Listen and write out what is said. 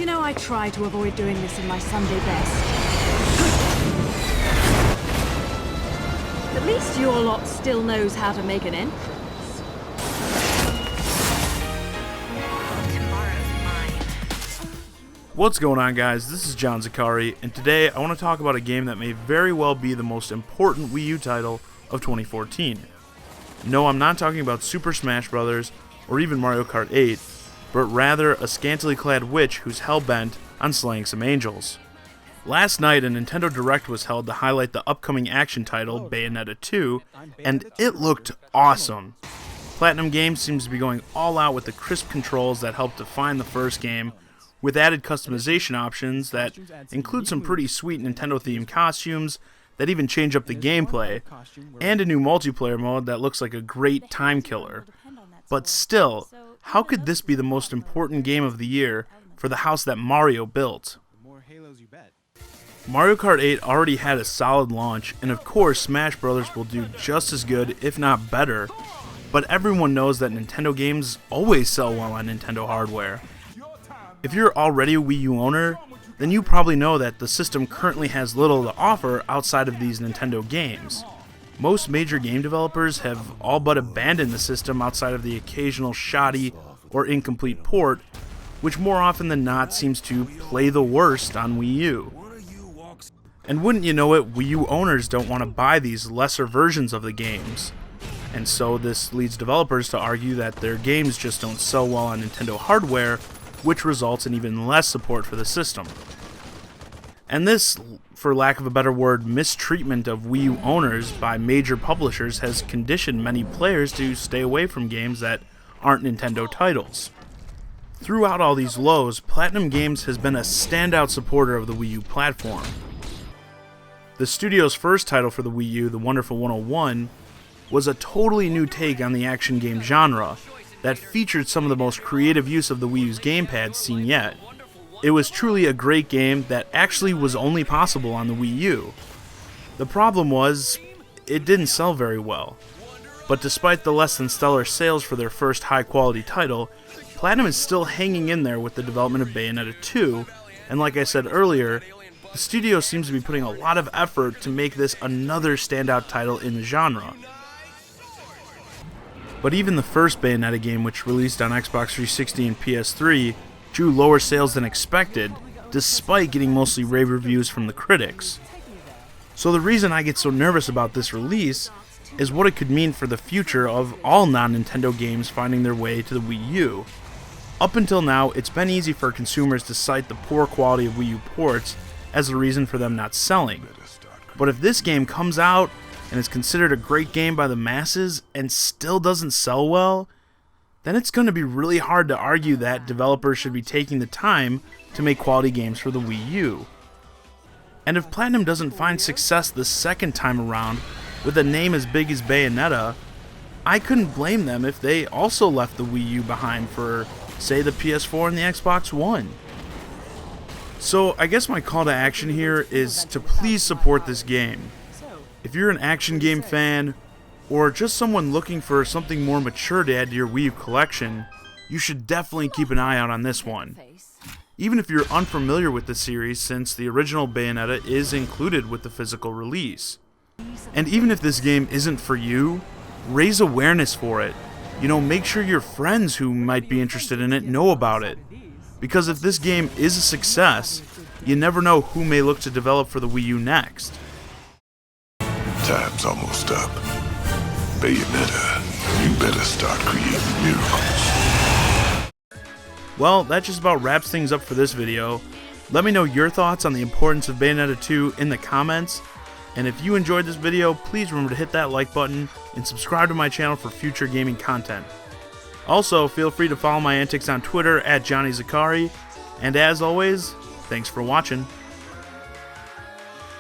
You know, I try to avoid doing this in my Sunday best. At least your lot still knows how to make an entrance. Tomorrow's mine. What's going on, guys? This is John Zakari, and today I want to talk about a game that may very well be the most important Wii U title of 2014. No, I'm not talking about Super Smash Bros. Or even Mario Kart 8, but rather a scantily clad witch who's hell-bent on slaying some angels. Last night, a Nintendo Direct was held to highlight the upcoming action title, Bayonetta 2, and it looked awesome. Platinum Games seems to be going all out with the crisp controls that help define the first game, with added customization options that include some pretty sweet Nintendo-themed costumes that even change up the gameplay, and a new multiplayer mode that looks like a great time killer. But still, how could this be the most important game of the year for the house that Mario built? Mario Kart 8 already had a solid launch, and of course Smash Bros. Will do just as good, if not better, but everyone knows that Nintendo games always sell well on Nintendo hardware. If you're already a Wii U owner, then you probably know that the system currently has little to offer outside of these Nintendo games. Most major game developers have all but abandoned the system outside of the occasional shoddy or incomplete port, which more often than not seems to play the worst on Wii U. And wouldn't you know it, Wii U owners don't want to buy these lesser versions of the games. And so this leads developers to argue that their games just don't sell well on Nintendo hardware, which results in even less support for the system. And this, for lack of a better word, mistreatment of Wii U owners by major publishers has conditioned many players to stay away from games that aren't Nintendo titles. Throughout all these lows, Platinum Games has been a standout supporter of the Wii U platform. The studio's first title for the Wii U, The Wonderful 101, was a totally new take on the action game genre that featured some of the most creative use of the Wii U's gamepad seen yet. It was truly a great game that actually was only possible on the Wii U. The problem was, it didn't sell very well. But despite the less than stellar sales for their first high-quality title, Platinum is still hanging in there with the development of Bayonetta 2, and like I said earlier, the studio seems to be putting a lot of effort to make this another standout title in the genre. But even the first Bayonetta game, which released on Xbox 360 and PS3, drew lower sales than expected, despite getting mostly rave reviews from the critics. So the reason I get so nervous about this release is what it could mean for the future of all non-Nintendo games finding their way to the Wii U. Up until now, it's been easy for consumers to cite the poor quality of Wii U ports as a reason for them not selling. But if this game comes out and is considered a great game by the masses and still doesn't sell well, then it's going to be really hard to argue that developers should be taking the time to make quality games for the Wii U. And if Platinum doesn't find success the second time around with a name as big as Bayonetta, I couldn't blame them if they also left the Wii U behind for, say, the PS4 and the Xbox One. So I guess my call to action here is to please support this game. If you're an action game fan, or just someone looking for something more mature to add to your Wii U collection, you should definitely keep an eye out on this one. Even if you're unfamiliar with the series, since the original Bayonetta is included with the physical release. And even if this game isn't for you, raise awareness for it. Make sure your friends who might be interested in it know about it. Because if this game is a success, you never know who may look to develop for the Wii U next. Time's almost up. Bayonetta, you better start creating miracles. Well, that just about wraps things up for this video. Let me know your thoughts on the importance of Bayonetta 2 in the comments, and if you enjoyed this video, please remember to hit that like button and subscribe to my channel for future gaming content. Also, feel free to follow my antics on Twitter @JohnnyZakari, and as always, thanks for watching.